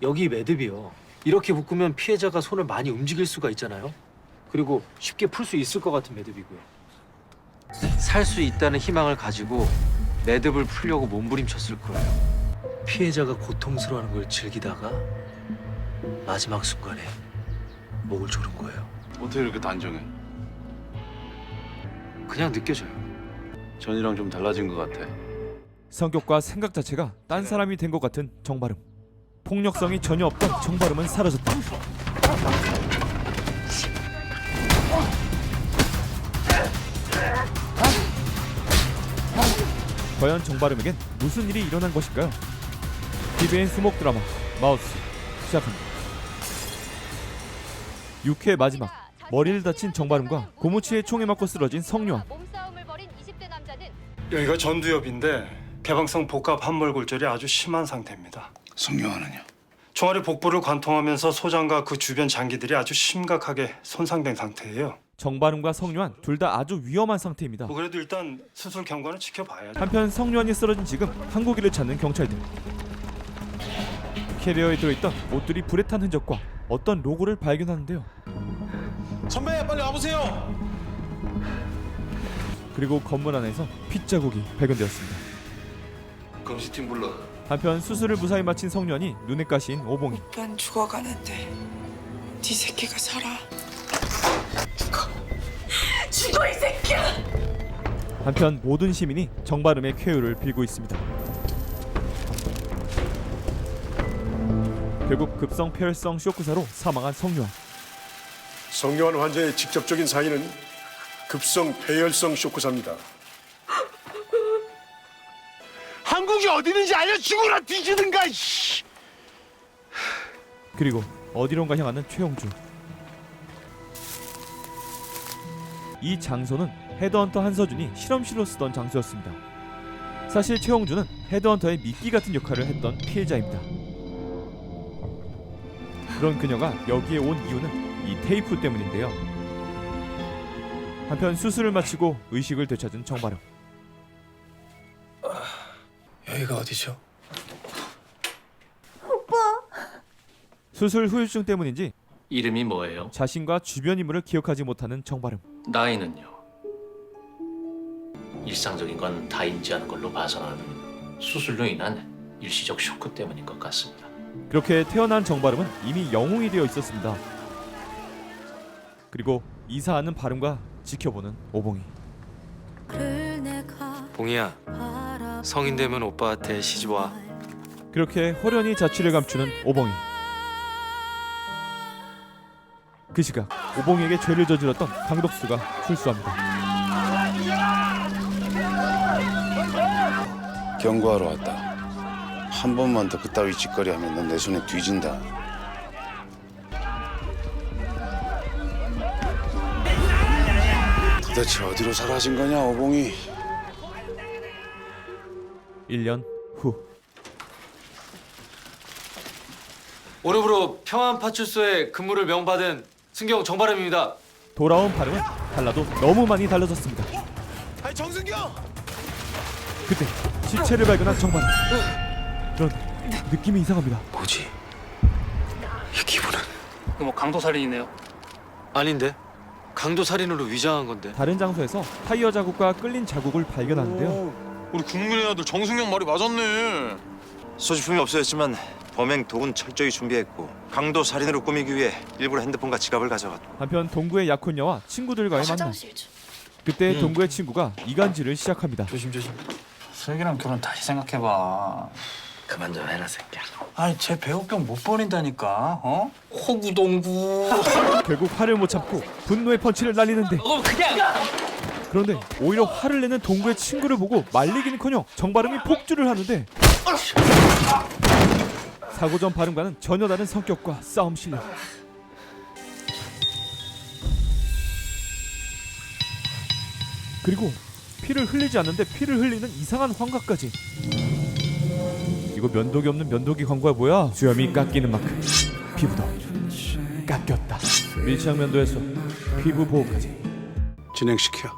여기 매듭이요. 이렇게 묶으면 피해자가 손을 많이 움직일 수가 있잖아요. 그리고 쉽게 풀 수 있을 것 같은 매듭이고요. 살 수 있다는 희망을 가지고 매듭을 풀려고 몸부림쳤을 거예요. 피해자가 고통스러워하는 걸 즐기다가 마지막 순간에 목을 조른 거예요. 어떻게 이렇게 단정해? 그냥 느껴져요. 전이랑 좀 달라진 것 같아. 성격과 생각 자체가 딴 사람이 된 것 같은 정바름. 폭력성이 전혀 없던 정바름은 사라졌다. 과연 정바름에겐 무슨 일이 일어난 것일까요? TVN 수목 드라마 마우스 시작합니다. 6회 마지막, 머리를 다친 정바름과 고무치에 총에 맞고 쓰러진 성유한. 여기가 전두엽인데 개방성 복합 함몰골절이 아주 심한 상태입니다. 성룡아는요? 종아리 복부를 관통하면서 소장과 그 주변 장기들이 아주 심각하게 손상된 상태예요. 정바름과 성유한 둘 다 아주 위험한 상태입니다. 뭐 그래도 일단 수술 경과는 지켜봐야죠. 한편 성유한이 쓰러진 지금 항구기를 찾는 경찰들. 캐리어에 들어있던 옷들이 불에 탄 흔적과 어떤 로고를 발견하는데요. 선배 빨리 와보세요. 그리고 건물 안에서 핏자국이 발견되었습니다. 검시팀 불러. 한편 수술을 무사히 마친 성유한이 눈에 가시인 오봉이. 오빠는 죽어가는데 네 새끼가 살아. 죽어 이 새끼야. 한편 모든 시민이 정바름의 쾌유를 빌고 있습니다. 결국 급성 폐혈성 쇼크사로 사망한 성유한. 성룡한 환자의 직접적인 사인은 급성 폐혈성 쇼크사입니다. 한국이 어디 있는지 알려주고라 뒤지든가. 그리고 어디론가 향하는 최영주. 이 장소는 헤드헌터 한서준이 실험실로 쓰던 장소였습니다. 사실 최영주는 헤드헌터의 미끼 같은 역할을 했던 피해자입니다. 그런 그녀가 여기에 온 이유는 이 테이프 때문인데요. 한편 수술을 마치고 의식을 되찾은 정바름. 여기가 어디죠? 수술 후유증 때문인지 이름이 뭐예요? 자신과 주변 인물을 기억하지 못하는 정바름. 나이는요? 일상적인 건 다 인지하는 걸로 봐서는 수술로 인한 일시적 쇼크 때문인 것 같습니다. 그렇게 태어난 정바름은 이미 영웅이 되어 있었습니다. 그리고 이사하는 바름과 지켜보는 오봉이. 봉이야, 성인 되면 오빠한테 시집 와. 그렇게 호련히 자취를 감추는 오봉이. 그 시각 오봉에게 죄를 저질렀던 강덕수가 출소합니다. 경고하러 왔다. 한 번만 더 그따위 짓거리하면 넌 내 손에 뒤진다. 도대체 어디로 사라진 거냐, 오봉이? 1년 후. 오늘부로 평안파출소에 근무를 명받은 승경 정바람입니다. 돌아온 바름은 달라도 너무 많이 달라졌습니다. 아니 정승경. 그때 시체를 발견한 정바름. 그런데 느낌이 이상합니다. 뭐지? 이 기분은? 뭐 강도 살인이네요. 아닌데? 강도 살인으로 위장한 건데. 다른 장소에서 타이어 자국과 끌린 자국을 발견하는데요. 우리 국민의 아들 정승경 말이 맞았네. 소지품이 없어졌지만 범행 도구는 철저히 준비했고 강도 살인으로 꾸미기 위해 일부러 핸드폰과 지갑을 가져갔고. 한편 동구의 약혼녀와 친구들과의 만남. 그때 동구의 친구가 이간질을 시작합니다. 조심조심. 슬기랑 결혼 다시 생각해봐. 그만 좀 해라 새끼야. 아니 쟤 배우병 못 버린다니까. 어? 호구동구. 결국 화를 못 참고 분노의 펀치를 날리는데 그런데 오히려 화를 내는 동구의 친구를 보고 말리기는커녕 정바름이 폭주를 하는데 사고 전 바름과는 전혀 다른 성격과 싸움 실력. 그리고 피를 흘리지 않는데 피를 흘리는 이상한 환각까지. 이거 면도기 없는 면도기 광고야 뭐야? 수염이 깎이는 만큼 피부도 깎였다. 밀착 면도에서 피부 보호까지. 진행시켜.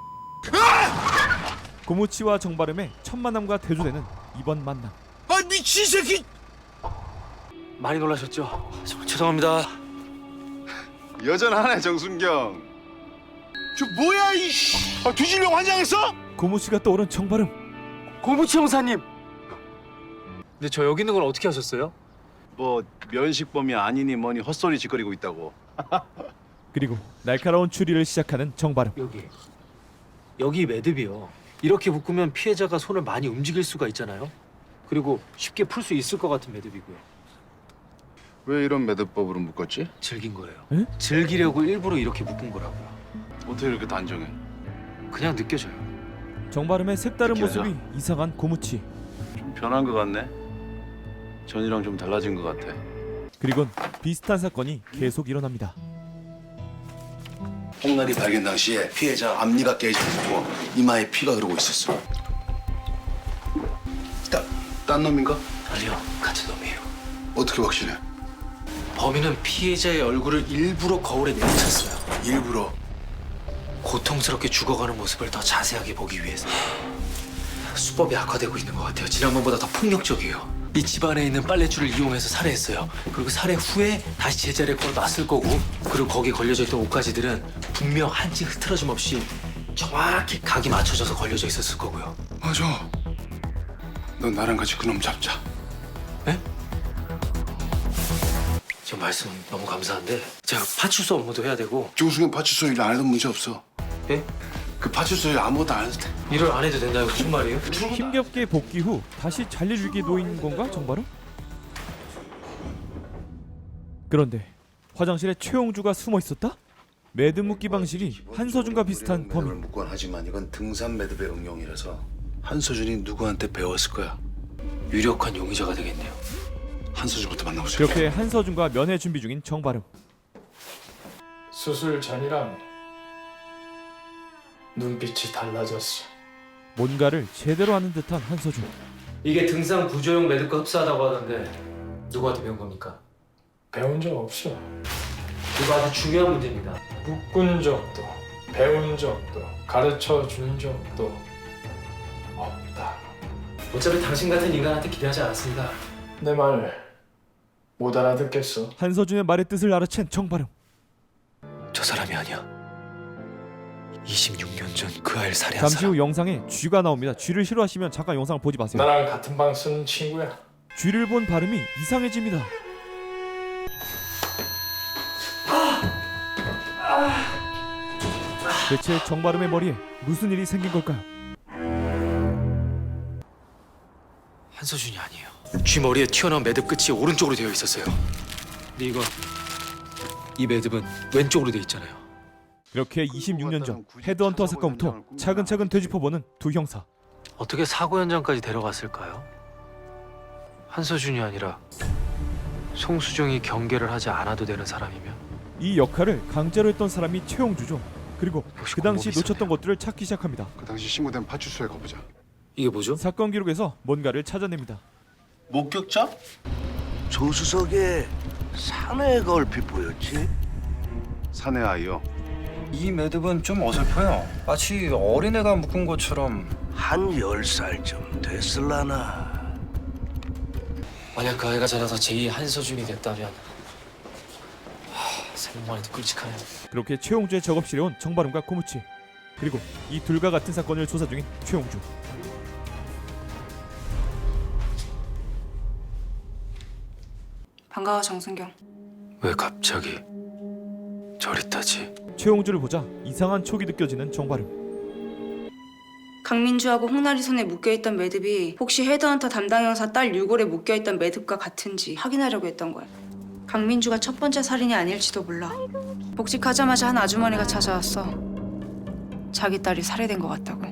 고무치와 정바름의 첫 만남과 대조되는 이번 만남. 아 미친 새끼. 많이 놀라셨죠? 정말 죄송합니다. 여전하네 정순경. 저 뭐야 이씨? 뒤질려 환장했어? 고무 씨가 떠오른 정발음. 고무치 형사님. 근데 저 여기 있는 걸 어떻게 하셨어요? 뭐 면식범이 아니니 뭐니 헛소리 짓거리고 있다고. 그리고 날카로운 추리를 시작하는 정발음. 여기 매듭이요. 이렇게 묶으면 피해자가 손을 많이 움직일 수가 있잖아요. 그리고 쉽게 풀 수 있을 것 같은 매듭이고요. 왜 이런 매듭법으로 묶었지? 즐긴 거예요. 에? 즐기려고 일부러 이렇게 묶은 거라고요. 어떻게 이렇게 단정해? 그냥 느껴져요. 정발음의 색다른 느껴져. 모습이 이상한 고무치. 좀 변한 것 같네. 전이랑 좀 달라진 것 같아. 그리곤 비슷한 사건이 계속 일어납니다. 홍날이 발견 당시에 피해자 앞니가 깨져 있고 이마에 피가 흐르고 있었어. 딴 놈인가? 아니요, 같은 놈이에요. 어떻게 확신해? 범인은 피해자의 얼굴을 일부러 거울에 내비쳤어요. 일부러. 고통스럽게 죽어가는 모습을 더 자세하게 보기 위해서. 수법이 악화되고 있는 것 같아요. 지난번보다 더 폭력적이에요. 이 집안에 있는 빨랫줄을 이용해서 살해했어요. 그리고 살해 후에 다시 제자리에 걸어놨을 거고, 그리고 거기에 걸려져 있던 옷가지들은 분명 한 치 흐트러짐 없이 정확히 각이 맞춰져서 걸려져 있었을 거고요. 맞아. 너 나랑 같이 그놈 잡자. 네? 저 말씀 너무 감사한데 제가 파출소 업무도 해야 되고. 정수경 파출소 일 안 해도 문제 없어. 예? 그 파출소 일 아무것도 안 해도 돼. 일을 안 해도 된다고 무슨 말이에요? 힘겹게 복귀 후 다시 잘릴 위기에 놓인 건가 정발음? 그런데 화장실에 최용주가 숨어 있었다? 매듭 묶기 방식이 한서준과 비슷한 범인. 묶곤 하지만 이건 등산 매듭의 응용이라서 한서준이 누구한테 배웠을 거야. 유력한 용의자가 되겠네요. 한서준부터 만나보자. 그렇게 한서준과 면회 준비 중인 정발음. 수술 전이랑 눈빛이 달라졌어. 뭔가를 제대로 아는 듯한 한서준. 이게 등산 구조용 매듭과 흡사하다고 하던데 누구한테 배운 겁니까? 배운 적 없어. 이거 아주 중요한 문제입니다. 묶은 적도 배운 적도 가르쳐 준 적도 없다. 어차피 당신 같은 인간한테 기대하지 않았습니다. 내 말 못 알아듣겠어. 한서준의 말의 뜻을 알아챈 정발음. 저 사람이 아니야. 26년 전 그 아이를 살해한 잠시 사람. 후 영상에 쥐가 나옵니다. 쥐를 싫어하시면 잠깐 영상을 보지 마세요. 나랑 같은 방 쓰는 친구야. 쥐를 본 발음이 이상해집니다. 대체 정발음의 머리에 무슨 일이 생긴 걸까요? 한서준이 아니에요. 쥐 머리에 튀어나온 매듭 끝이 오른쪽으로 되어 있었어요. 근데 이 매듭은 왼쪽으로 되어 있잖아요. 그렇게 26년 전 헤드헌터 사건부터 차근차근 되짚어보는 두 형사. 어떻게 사고 현장까지 데려갔을까요? 한서준이 아니라 송수정이 경계를 하지 않아도 되는 사람이면? 이 역할을 강제로 했던 사람이 최용주죠. 그리고 그 당시 공범이 놓쳤던 것들을 찾기 시작합니다. 그 당시 신고된 파출소에 가보자. 이게 뭐죠? 사건 기록에서 뭔가를 찾아냅니다. 목격자? 조수석에 사내가 얼핏 보였지? 사내 아이요. 이 매듭은 좀 어설퍼요. 마치 어린애가 묶은 것처럼. 한 10살쯤 됐을라나. 만약 그 아이가 자라서 제2 한서준이 됐다면 생각만 해도 끔찍하네요. 그렇게 최용주의 작업실에 온 정발음과 고무치, 그리고 이 둘과 같은 사건을 조사 중인 최용주. 반가워 정순경. 왜 갑자기 저리따지? 최용주를 보자 이상한 촉이 느껴지는 정발음. 강민주하고 홍나리 손에 묶여있던 매듭이 혹시 헤드헌터 담당 형사 딸 유골에 묶여있던 매듭과 같은지 확인하려고 했던 거야. 강민주가 첫 번째 살인이 아닐지도 몰라. 복직하자마자 한 아주머니가 찾아왔어. 자기 딸이 살해된 것 같다고.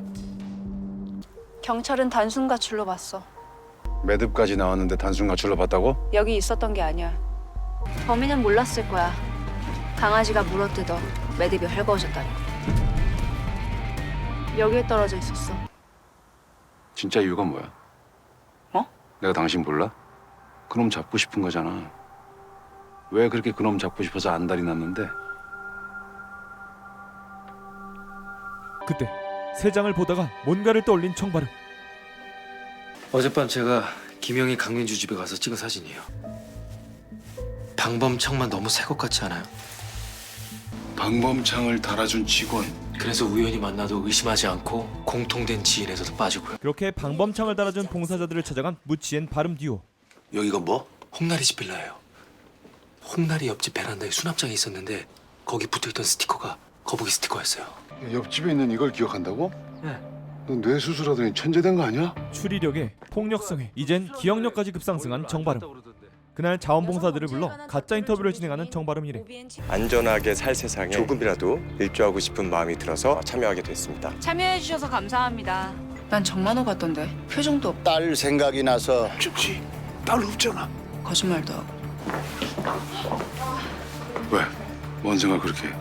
경찰은 단순 가출로 봤어. 매듭까지 나왔는데 단순 가출로 봤다고? 여기 있었던 게 아니야. 범인은 몰랐을 거야. 강아지가 물어뜯어 매듭이 헐거워졌다니. 여기에 떨어져 있었어. 진짜 이유가 뭐야? 어? 내가 당신 몰라? 그놈 잡고 싶은 거잖아. 왜 그렇게 그놈 잡고 싶어서 안달이 났는데? 그때 세 장을 보다가 뭔가를 떠올린 정발음. 어젯밤 제가 김영희 강민주 집에 가서 찍은 사진이에요. 방범창만 너무 새 것 같지 않아요? 방범창을 달아준 직원. 그래서 우연히 만나도 의심하지 않고 공통된 지인에서도 빠지고요. 그렇게 방범창을 달아준 봉사자들을 찾아간 무치엔 바름 듀오. 여기가 뭐? 홍나리 집 빌라예요. 홍나리 옆집 베란다에 수납장이 있었는데 거기 붙어있던 스티커가 거북이 스티커였어요. 옆집에 있는 이걸 기억한다고? 네. 너 뇌 수술하더니 천재된 거 아니야? 추리력에 폭력성에 이젠 기억력까지 급상승한 정바름. 그날 자원봉사들을 불러 가짜 인터뷰를 진행하는 정바름 일행. 안전하게 살 세상에 조금이라도 일조하고 싶은 마음이 들어서 참여하게 됐습니다. 참여해 주셔서 감사합니다. 난 정만호 같던데 표정도 없고 딸 생각이 나서 즉시 딸 없잖아. 거짓말도 하고. 왜? 뭔 생각 그렇게 해?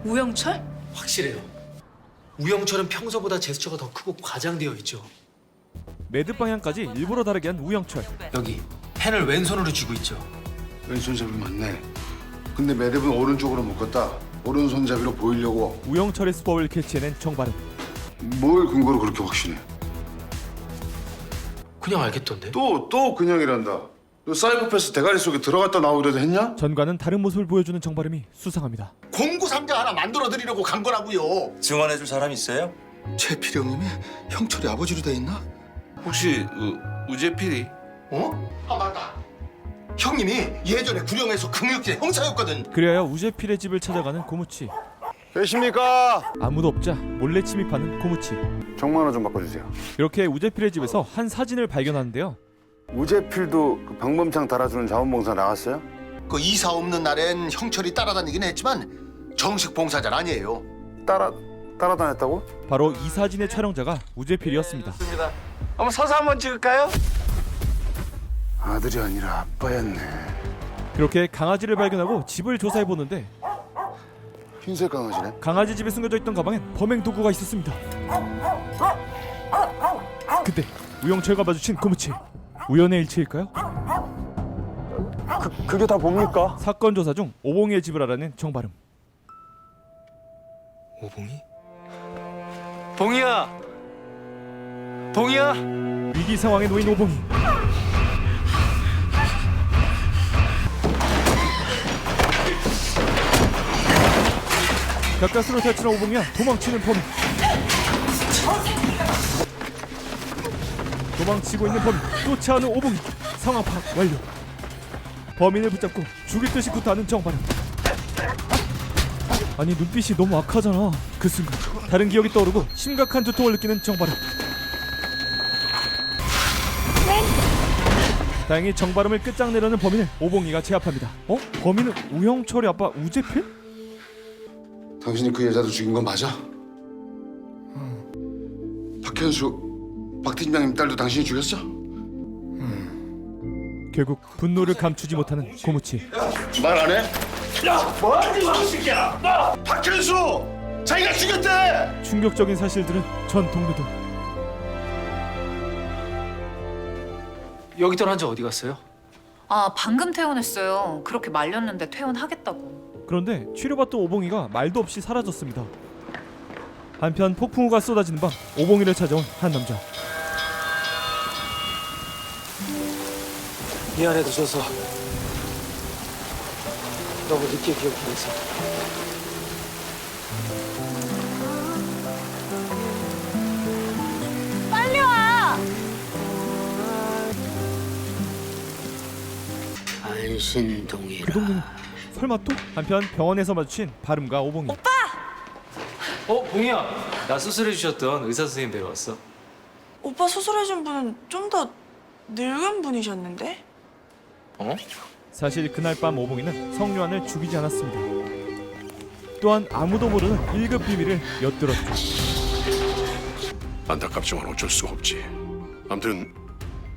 우영철? 확실해요. 우영철은 평소보다 제스처가 더 크고 과장되어 있죠. 매듭 방향까지 일부러 다르게 한 우영철. 여기 펜을 왼손으로 쥐고 있죠. 왼손잡이 맞네. 근데 매듭은 오른쪽으로 묶었다. 오른손잡이로 보이려고. 우영철의 수법을 캐치해낸 정바름. 뭘 근거로 그렇게 확신해? 그냥 알겠던데. 또 그냥이란다. 너 사이코패스 대가리 속에 들어갔다 나오려도 했냐? 전과는 다른 모습을 보여주는 정바름이 수상합니다. 공구 상자 하나 만들어 드리려고 간 거라고요. 증언해줄 사람 있어요? 최필이 형님이 형철이 아버지로 돼 있나? 혹시 우재필이? 어? 아 맞다. 형님이 예전에 구령에서 금융계 형사였거든. 그래야 우재필의 집을 찾아가는 고무치. 계십니까? 아무도 없자 몰래 침입하는 고무치. 정만호 좀 바꿔주세요. 이렇게 우재필의 집에서 한 사진을 발견하는데요. 우재필도 그 방범창 달아주는 자원봉사 나갔어요? 그 이사 없는 날엔 형철이 따라다니긴 했지만 정식 봉사자는 아니에요. 따라다녔다고? 바로 이 사진의 촬영자가 우재필이었습니다. 한번 서서 한번 찍을까요? 아들이 아니라 아빠였네. 그렇게 강아지를 발견하고 집을 조사해보는데 흰색 강아지네. 강아지 집에 숨겨져 있던 가방엔 범행 도구가 있었습니다. 그때 우영철과 마주친 고무치. 우연의 일치일까요? 그게 다 뭡니까? 사건 조사 중 오봉이의 집을 알아낸 정바름. 오봉이? 봉이야! 봉이야! 위기 상황에 놓인 오봉이. 가까스로 탈출한 오봉이와 도망치는 범인. 도망치고 있는 범인, 쫓아오는 오봉이. 상황 파악 완료. 범인을 붙잡고 죽일 듯이 구타하는 정바름. 아니 눈빛이 너무 악하잖아. 그 순간 다른 기억이 떠오르고 심각한 두통을 느끼는 정바름. 다행히 정바름을 끝장내려는 범인을 오봉이가 제압합니다. 범인은 우영철의 아빠 우재필? 당신이 그 여자도 죽인 건 맞아? 박현수, 박 팀장님 딸도 당신이 죽였어? 결국 분노를 감추지 못하는 고무치. 말 안 해? 뭐하는 거야 이 새끼야. 박현수 자기가 죽였대. 충격적인 사실들은 전 동료들. 여기 있던 환자 어디 갔어요? 아 방금 퇴원했어요. 그렇게 말렸는데 퇴원하겠다고. 그런데 치료받던 오봉이가 말도 없이 사라졌습니다. 한편 폭풍우가 쏟아지는 밤 오봉이를 찾아온 한 남자. 미안해 늦어서. 너무 늦게 기억해서. 빨리 와. 그 동료는 설마 또? 한편 병원에서 마주친 바름과 오봉이. 봉이야. 나 수술해 주셨던 의사 선생님 뵈러왔어. 오빠 수술해준 분은 좀 더 늙은 분이셨는데? 사실 그날 밤 오봉이는 성유한을 죽이지 않았습니다. 또한 아무도 모르는 1급 비밀을 엿들었죠. 안타깝지만 어쩔 수가 없지. 아무튼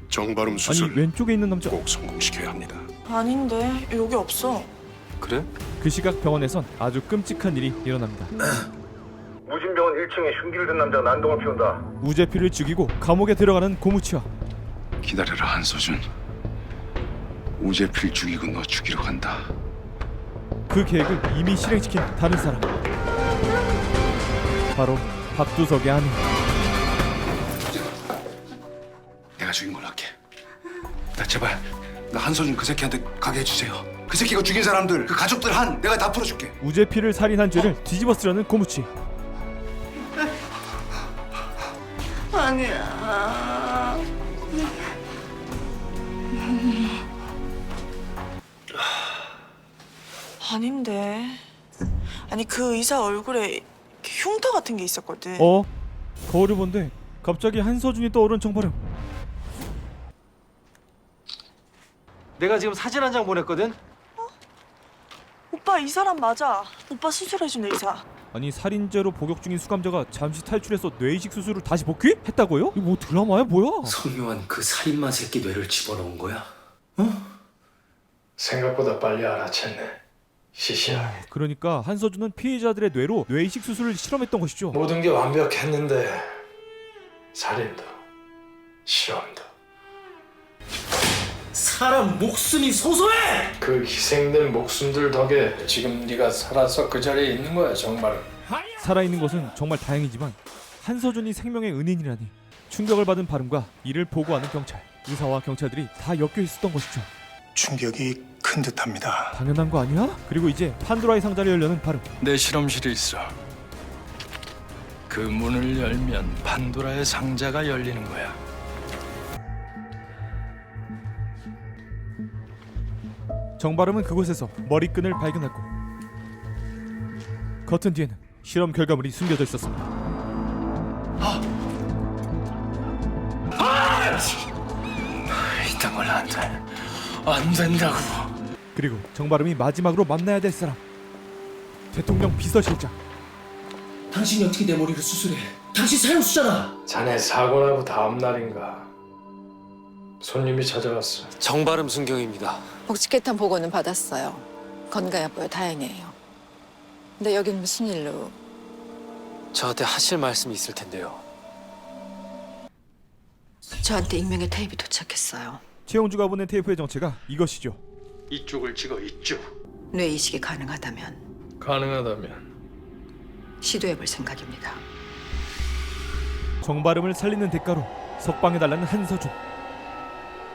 정바름 아니 수술 왼쪽에 있는 남자. 꼭 성공시켜야 합니다. 아닌데 여기 없어. 그래? 그 시각 병원에선 아주 끔찍한 일이 일어납니다. 무진병원 1층에 흉기를 든 남자가 난동을 피운다. 우재필을 죽이고 감옥에 들어가는 고무치와 기다려라 한서준. 우재필 죽이고 너 죽이러 간다. 그 계획을 이미 실행시킨 다른 사람. 바로 박두석의 아내. 내가 죽인 걸로 할게. 나 제발 나 한서준 그 새끼한테 가게 해주세요. 그 새끼가 죽인 사람들, 그 가족들 한 내가 다 풀어줄게. 우재필을 살인한 죄를 뒤집어 쓰려는 고무치. 아니야. 아닌데. 아니 그 의사 얼굴에 이렇게 흉터 같은 게 있었거든. 거울을 본데 갑자기 한서준이 떠오른 정발음. 내가 지금 사진 한 장 보냈거든. 오빠 이 사람 맞아. 오빠 수술해준 의사. 아니 살인죄로 복역 중인 수감자가 잠시 탈출해서 뇌이식 수술을 다시 복귀했다고요? 이거 뭐 드라마야 뭐야? 성묘한 그 살인마 새끼 뇌를 집어넣은 거야? 생각보다 빨리 알아챘네. 시시하게. 그러니까 한서준은 피해자들의 뇌로 뇌이식 수술을 실험했던 것이죠. 모든 게 완벽했는데 살인도 실험도 사람 목숨이 소소해! 그 희생된 목숨들 덕에 지금 네가 살아서 그 자리에 있는 거야 정말은. 살아있는 것은 정말 다행이지만 한서준이 생명의 은인이라니. 충격을 받은 발음과 이를 보고하는 경찰, 의사와 경찰들이 다 엮여 있었던 것이죠. 충격이 큰 듯합니다. 당연한 거 아니야? 그리고 이제 판도라의 상자를 열려는 발음. 내 실험실에 있어. 그 문을 열면 판도라의 상자가 열리는 거야. 정발음은 그곳에서 머리끈을 발견하고 커튼 뒤에는 실험 결과물이 숨겨져 있었습니다. 이딴 걸 안 돼. 안 된다고. 그리고 정발음이 마지막으로 만나야 될 사람, 대통령 비서실장. 당신이 어떻게 내 머리를 수술해? 당신 사형수잖아. 자네 사고 나고 다음 날인가 손님이 찾아왔어. 정발음 순경입니다. 복직회탄 보고는 받았어요. 건강해 보여 다행이에요. 근데 여긴 무슨 일로? 저한테 하실 말씀이 있을 텐데요. 저한테 익명의 테이프 도착했어요. 최용주가 보낸 테이프의 정체가 이것이죠. 이쪽을 찍어 이쪽. 뇌 이식이 가능하다면 가능하다면 시도해볼 생각입니다. 정발음을 살리는 대가로 석방해달라는 한서준.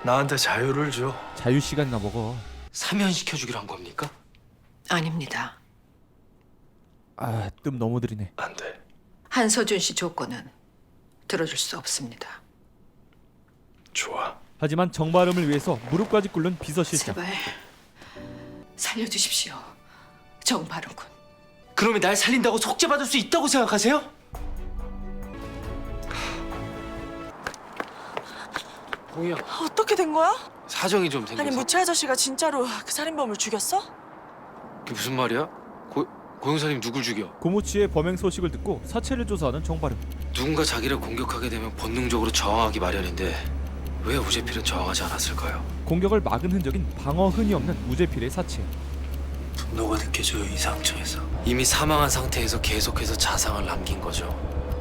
나한테 자유를 줘. 자유 시간이나 먹어. 사면시켜주기로 한 겁니까? 아닙니다. 뜸 너무 들이네. 안 돼. 한서준 씨 조건은 들어줄 수 없습니다. 좋아. 하지만 정발음을 위해서 무릎까지 꿇는 비서실장. 제발 살려주십시오. 정발음군. 그러면 날 살린다고 속죄받을 수 있다고 생각하세요? 공영, 어떻게 된 거야? 사정이 좀 생겨서. 아니 무채 아저씨가 진짜로 그 살인범을 죽였어? 그게 무슨 말이야? 고용사님 누굴 죽여? 고무치의 범행 소식을 듣고 사체를 조사하는 정발음. 누군가 자기를 공격하게 되면 본능적으로 저항하기 마련인데 왜 우재필은 저항하지 않았을까요? 공격을 막은 흔적인 방어흔이 없는 우재필의 사체. 분노가 느껴져요, 이 상처에서. 이미 사망한 상태에서 계속해서 자상을 남긴 거죠.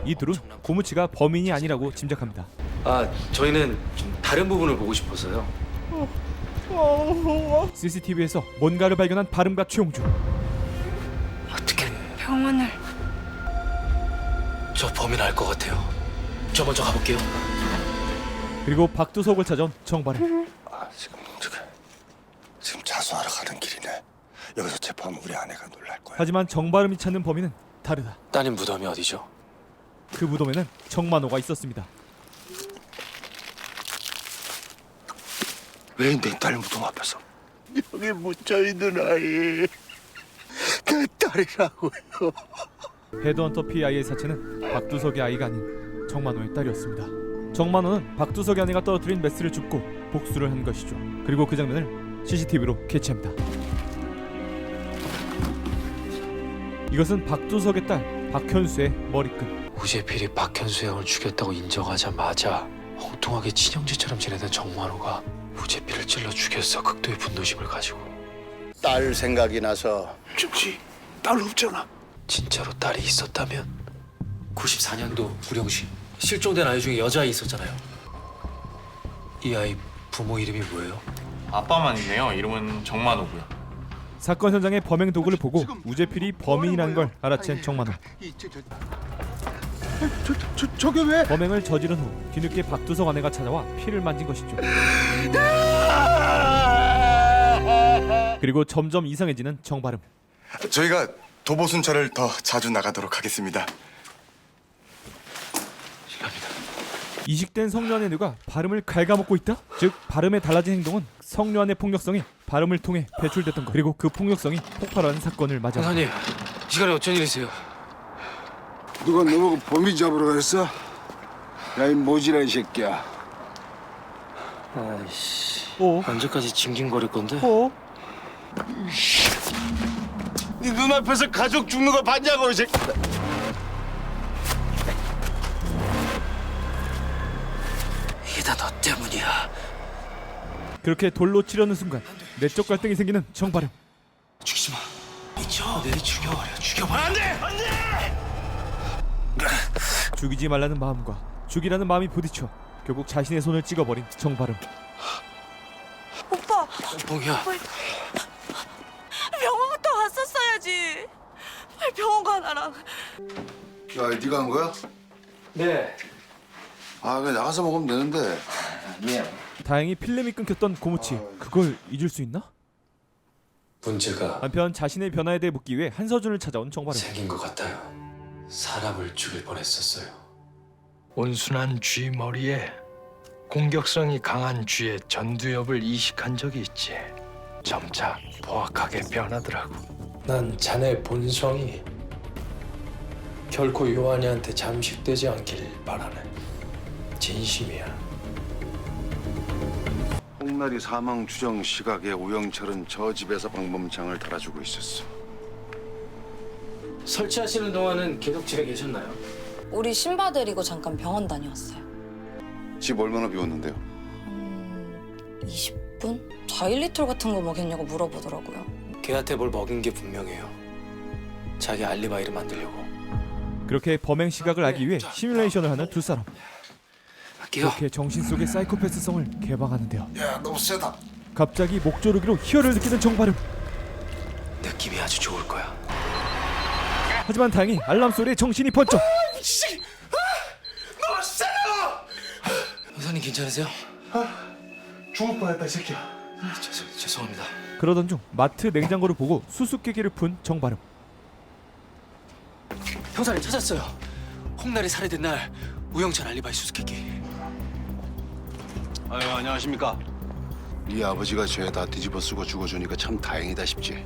이 둘은 고무치가 범인이 아니라고 짐작합니다. 저희는 좀 다른 부분을 보고 싶어서요. CCTV에서 뭔가를 발견한 발음과 최용주. 어떻게 병원을... 저 범인 알 것 같아요. 저 먼저 가볼게요. 그리고 박두석을 찾아온 정발음. 지금 자수하러 가는 길이네. 여기서 체포하면 우리 아내가 놀랄 거야. 하지만 정발음이 찾는 범인은 다르다. 따님 무덤이 어디죠? 그 무덤에는 정만호가 있었습니다. 왜 내 딸 무덤 앞에서? 여기 묻혀있는 아이 내 딸이라고요. 헤드헌터 PI의 사체는 박두석의 아이가 아닌 정만호의 딸이었습니다. 정만호는 박두석의 아내가 떨어뜨린 메스를 줍고 복수를 한 것이죠. 그리고 그 장면을 CCTV로 캐치합니다. 이것은 박두석의 딸 박현수의 머리끈. 우재필이 박현수 형을 죽였다고 인정하자마자 엉뚱하게 친형제처럼 지내던 정만호가 우재필을 찔러 죽였어. 극도의 분노심을 가지고. 딸 생각이 나서. 죽지. 딸 없잖아. 진짜로 딸이 있었다면 94년도 구령시 실종된 아이 중에 여자아이 있었잖아요. 이 아이 부모 이름이 뭐예요? 아빠만 있네요. 이름은 정만호고요. 사건 현장의 범행 도구를 보고 우재필이 범인이라는 걸 알아챈 정만호. 저게 왜? 범행을 저지른 후 뒤늦게 박두석 아내가 찾아와 피를 만진 것이죠. 그리고 점점 이상해지는 정발음. 저희가 도보 순찰을 더 자주 나가도록 하겠습니다. 이식된 성류한의 뇌가 발음을 갉아먹고 있다? 즉 발음에 달라진 행동은 성류한의 폭력성이 발음을 통해 배출됐던 것. 그리고 그 폭력성이 폭발하는 사건을 맞이합니다. 형사님, 이 시간에 어쩐 일이세요? 누가 너보고 범인 잡으러 그랬어? 야, 이 모지라 이 새끼야. 아이씨. 어? 언제까지 징징거릴 건데? 어? 네 눈앞에서 가족 죽는 거 봤냐고 이 새끼. 이게 다 너 때문이야. 그렇게 돌로 치려는 순간 내적 갈등이 생기는 정발음. 죽이지 마. 미쳐. 내 죽여버려. 죽여버려. 안 돼! 안 돼! 죽이지 말라는 마음과 죽이라는 마음이 부딪혀 결국 자신의 손을 찍어버린 정발음. 오빠. 뽕이야. 병원부터 왔었어야지. 빨리 병원 가 나랑. 야, 네가 한 거야? 네. 아, 왜 나가서 먹으면 되는데. 다행히 필름이 끊겼던 고무치. 그걸 잊을 수 있나? 문제가 한편 자신의 변화에 대해 묻기 위해 한서준을 찾아온 정발음. 생긴 것 같아요. 사람을 죽일 뻔했었어요. 온순한 쥐 머리에 공격성이 강한 쥐의 전두엽을 이식한 적이 있지. 점차 포악하게 변하더라고. 난 자네 본성이 결코 요한이한테 잠식되지 않길 바라네. 진심이야. 홍나리 사망 추정 시각에 우영철은 저 집에서 방범창을 달아주고 있었어. 설치하시는 동안은 계속 집에 계셨나요? 우리 신바 데리고 잠깐 병원 다녀왔어요. 집 얼마나 비웠는데요? 20분? 4~1리터 같은 거 먹였냐고 물어보더라고요. 걔한테 뭘 먹인 게 분명해요. 자기 알리바이를 만들려고. 그렇게 범행 시각을 알기 위해 시뮬레이션을 하는 두 사람. 그렇게 정신 속의 사이코패스성을 개방하는데요. 야, 너무 세다. 갑자기 목조르기로 희열을 느끼는 정발음. 느낌이 아주 좋을 거야. 하지만 다행히 알람 소리에 정신이 번쩍. 너무 세다. 형사님 괜찮으세요? 죽을 뻔했다 이 새끼야. 죄송합니다. 그러던 중 마트 냉장고를 보고 수수께끼를 푼 정발음. 형사님 찾았어요. 홍날이 살해된 날 우영철 알리바이 수수께끼. 아유, 안녕하십니까? 네 아버지가 죄 다 뒤집어 쓰고 죽어주니까 참 다행이다 싶지.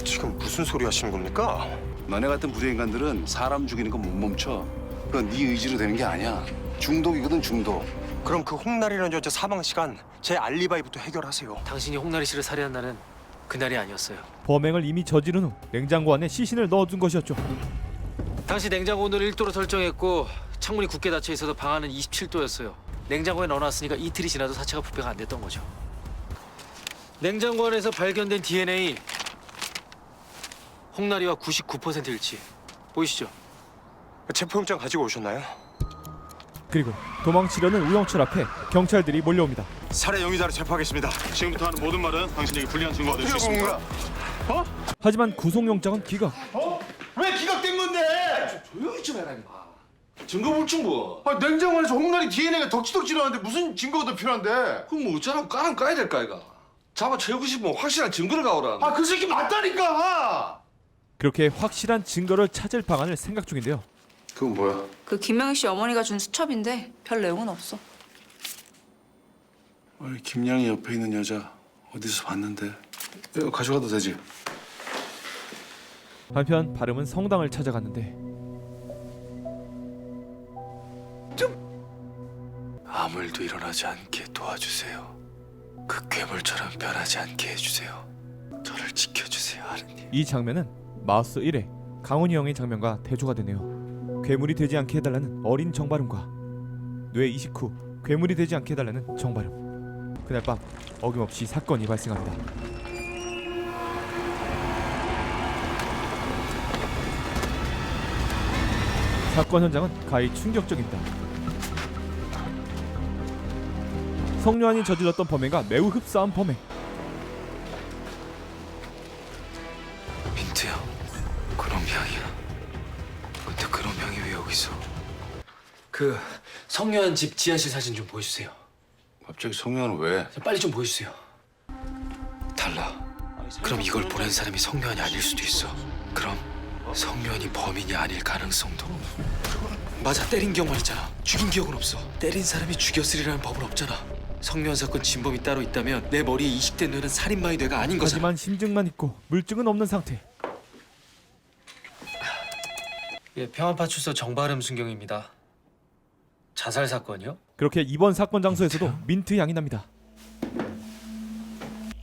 지금 무슨 소리 하시는 겁니까? 너네 같은 불행인간들은 사람 죽이는 거 못 멈춰. 그건 네 의지로 되는 게 아니야. 중독이거든, 중독. 그럼 그 홍날이라는 여자 사망 시간 제 알리바이부터 해결하세요. 당신이 홍나리 씨를 살해한 날은 그날이 아니었어요. 범행을 이미 저지른 후 냉장고 안에 시신을 넣어둔 것이었죠. 당시 냉장고 온도를 1도로 설정했고 창문이 굳게 닫혀 있어도 방 안은 27도였어요. 냉장고에 넣어놨으니까 이틀이 지나도 사체가 부패가 안 됐던 거죠. 냉장고 안에서 발견된 DNA 홍나리와 99% 일치. 보이시죠? 체포영장 가지고 오셨나요? 그리고 도망치려는 우영철 앞에 경찰들이 몰려옵니다. 살해 용의자로 체포하겠습니다. 지금부터 하는 모든 말은 당신에게 불리한 증거가 될 수 있습니다. 하지만 구속영장은 기각. 왜 기각된 건데? 조용히 좀 해라 임마. 증거 불충 뭐? 아, 냉장고 안에서 홍나리 DNA가 덕지덕지나는데 무슨 증거가 더 필요한데? 그럼 뭐 어쩌라고 까는 까야 될까 이가. 잡아 채우고 싶으면 확실한 증거를 가오라. 아, 그 새끼 맞다니까! 그렇게 확실한 증거를 찾을 방안을 생각 중인데요. 그건 뭐야? 그 김명희 씨 어머니가 준 수첩인데 별 내용은 없어. 김양이 옆에 있는 여자 어디서 봤는데? 이거 가져가도 되지? 한편 발음은 성당을 찾아갔는데 아무 일도 일어나지 않게 도와주세요. 그 괴물처럼 변하지 않게 해주세요. 저를 지켜주세요, 하느님. 이 장면은 마우스 1회 강훈이 형의 장면과 대조가 되네요. 괴물이 되지 않게 해달라는 어린 정발음과 뇌 이식 후 괴물이 되지 않게 해달라는 정발음. 그날 밤 어김없이 사건이 발생합니다. 사건 현장은 가히 충격적입니다. 성류한이 저질렀던 범행과 매우 흡사한 범행. 민트야, 그런 향이야. 근데 그런 향이 왜 여기 있어? 그 성류한 집 지하실 사진 좀 보여주세요. 갑자기 성형은 왜? 빨리 좀 보여주세요. 달라. 그럼 이걸 보낸 사람이 성묘환이 아닐 수도 있어. 그럼 성묘환이 범인이 아닐 가능성도. 맞아, 때린 기억만 있잖아. 죽인 기억은 없어. 때린 사람이 죽였으리라는 법은 없잖아. 성묘환 사건 진범이 따로 있다면 내 머리에 이식된 뇌는 살인마의 뇌가 아닌 거잖아. 하지만 심증만 있고 물증은 없는 상태. 예, 평안파출소 정바름 순경입니다. 자살 사건이요? 그렇게 이번 사건 장소에서도 민트 향이 납니다.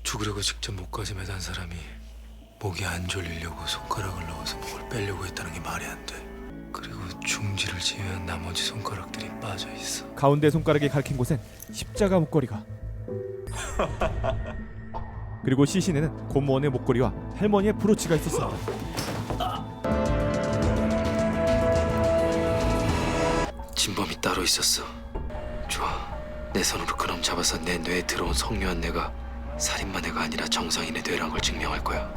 죽으려고 직접 목까지 매단 사람이 목이 안 졸리려고 손가락을 넣어서 목을 빼려고 했다는 게 말이 안 돼. 그리고 중지를 제외한 나머지 손가락들이 빠져 있어. 가운데 손가락에 갈킨 곳엔 십자가 목걸이가. 그리고 시신에는 고모원의 목걸이와 할머니의 브로치가 있었습니다. 진범이 따로 있었어. 좋아. 내 손으로 그놈 잡아서 내 뇌에 들어온 성묘한 뇌가 살인마 뇌가 아니라 정상인의 뇌란 걸 증명할 거야.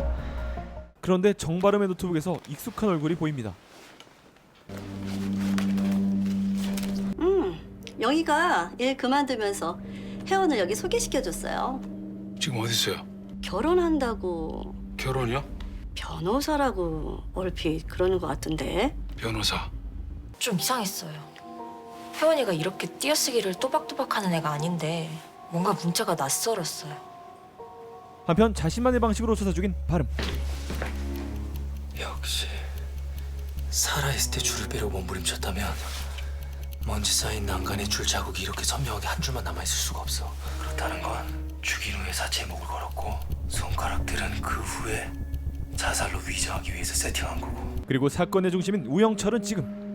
그런데 정바름의 노트북에서 익숙한 얼굴이 보입니다. 영희가 일 그만두면서 혜원을 여기 소개시켜줬어요. 지금 어디 있어요? 결혼한다고. 결혼이요? 변호사라고 얼핏 그러는 것 같은데. 변호사. 좀 이상했어요. 혜원이가 이렇게 띄어쓰기를 또박또박하는 애가 아닌데 뭔가 문자가 낯설었어요. 한편 자신만의 방식으로 조사 중인 바름. 역시 살아있을 때 줄을 빼려고 몸부림쳤다면 먼지 쌓인 난간에 줄 자국이 이렇게 선명하게 한 줄만 남아있을 수가 없어. 그렇다는 건 죽인 후에 사체에 목을 걸었고 손가락들은 그 후에 자살로 위장하기 위해서 세팅한 거고. 그리고 사건의 중심인 우영철은 지금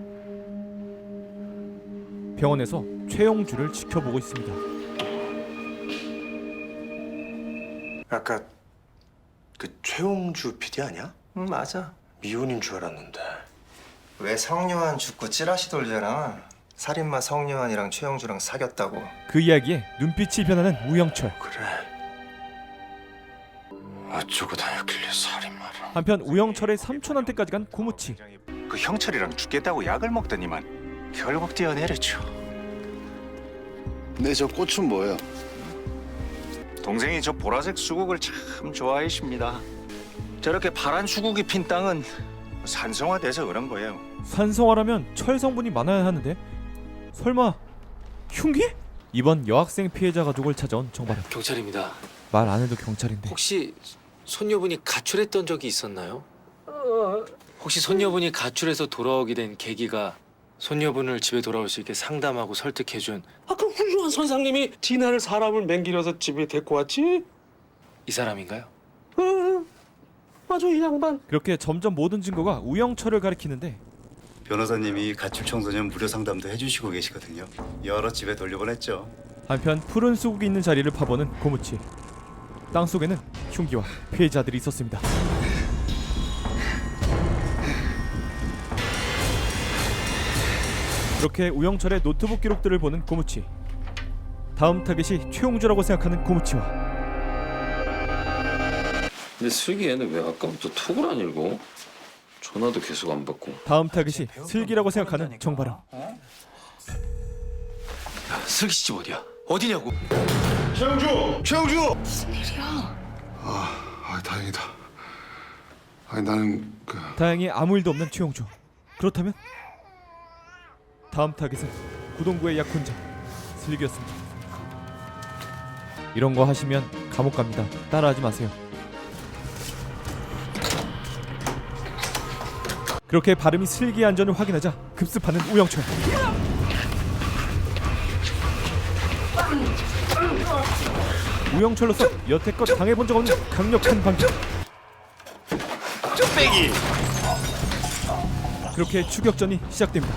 병원에서 최용주를 지켜보고 있습니다. 아까 그 최용주 PD 아니야? 응, 맞아. 미혼인 줄 알았는데. 왜 성요한 죽고 찌라시 돌잖아. 살인마 성요한이랑 최영주랑 사귀었다고. 그 이야기에 눈빛이 변하는 우영철. 그래. 어쩌고 다녔길래 살인마를. 한편 우영철의 삼촌한테까지 간 고무치. 그 형철이랑 죽겠다고 약을 먹더니만 결국 뛰어내렸죠. 네, 저 꽃은 뭐예요? 동생이 저 보라색 수국을 참 좋아하십니다. 저렇게 파란 수국이 핀 땅은 산성화돼서 그런 거예요. 산성화라면 철 성분이 많아야 하는데 설마 흉기? 이번 여학생 피해자 가족을 찾아온 정바름. 경찰입니다. 말 안 해도 경찰인데. 혹시 손녀분이 가출했던 적이 있었나요? 혹시 손녀분이 가출해서 돌아오게 된 계기가 손녀분을 집에 돌아올 수 있게 상담하고 설득해준 그 훌륭한 선생님이 지나를 사람을 맹기려서 집에 데리고 왔지? 이 사람인가요? 맞아, 이 양반. 그렇게 점점 모든 증거가 우영철을 가리키는데 변호사님이 가출 청소년 무료 상담도 해주시고 계시거든요. 여러 집에 돌려보냈죠. 한편 푸른 수국이 있는 자리를 파보는 고무치. 땅 속에는 흉기와 피해자들이 있었습니다. 그렇게 우영철의 노트북 기록들을 보는 고무치. 다음 타겟이 최용주라고 생각하는 고무치와 근데 슬기애는 왜 아까부터 톡을 안 읽어? 전화도 계속 안 받고. 다음 타겟이 슬기라고 생각하는 정바름. 야, 슬기 씨 집 어디야? 어디냐고? 최용주! 최용주! 무슨 일이야? 다행이다. 아니 나는 다행히 아무 일도 없는 최용주. 그렇다면 다음 타겟은 구동구의 약혼자 슬기였습니다. 이런 거 하시면 감옥 갑니다. 따라하지 마세요. 그렇게 바름이 슬기의 안전을 확인하자 급습하는 우영철. 우영철로서 여태껏 당해본 적 없는 강력한 방패. 쭈빼기. 그렇게 추격전이 시작됩니다.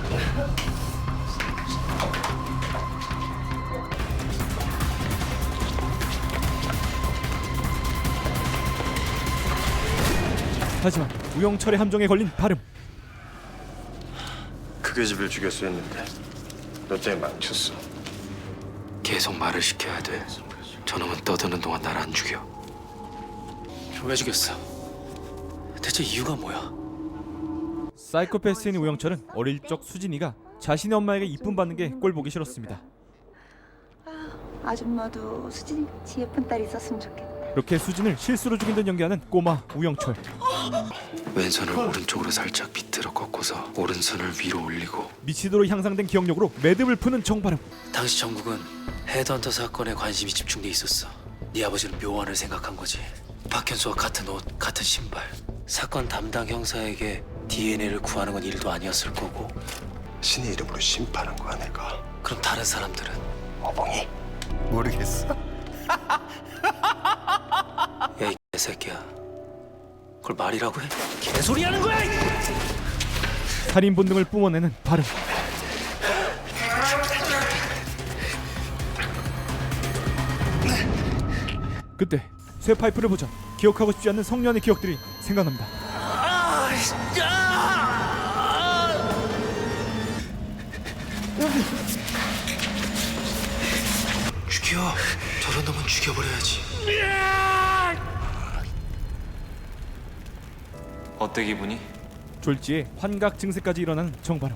하지만 우영철의 함정에 걸린 바름. 그게 집을 죽였어 했는데 너 때문에 망쳤어. 계속 말을 시켜야 돼. 저놈은 떠드는 동안 날 안 죽여. 왜 죽였어? 대체 이유가 뭐야? 사이코패스인 우영철은 어릴 적 수진이가 자신의 엄마에게 이쁨 받는 게 꼴보기 싫었습니다. 아줌마도 수진이같이 예쁜 딸 있었으면 좋겠다. 그렇게 수진을 실수로 죽인 듯 연기하는 꼬마 우영철. 왼손을 오른쪽으로 살짝 비틀어 꺾고서 오른손을 위로 올리고 미치도록 향상된 기억력으로 매듭을 푸는 정바름. 당시 전국은 헤드헌터 사건에 관심이 집중돼 있었어. 네 아버지는 묘안을 생각한 거지. 박현수와 같은 옷, 같은 신발. 사건 담당 형사에게 DNA를 구하는 건 일도 아니었을 거고. 신의 이름으로 심판한 거야 내가. 그럼 다른 사람들은? 어벙이? 모르겠어. 야, 이 개새끼야. 그걸 말이라고 해? 개소리 하는 거야! 살인 본능을 뿜어내는 바름. 그때 쇠파이프를 보자 기억하고 싶지 않는 성년의 기억들이 생각납니다. 죽여. 저런 놈은 죽여버려야지. 어때 기분이? 졸지에 환각 증세까지 일어나는 정바름.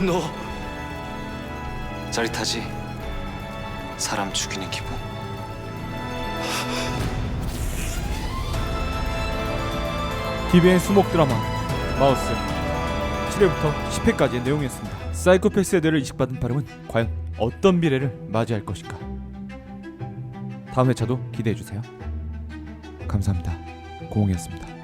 너 짜릿하지? 사람 죽이는 기분? TVN 수목 드라마 마우스 7회부터 10회까지의 내용이었습니다. 사이코패스의 뇌를 이식받은 바름은 과연 어떤 미래를 맞이할 것인가. 다음 회차도 기대해주세요. 감사합니다. 고홍이었습니다.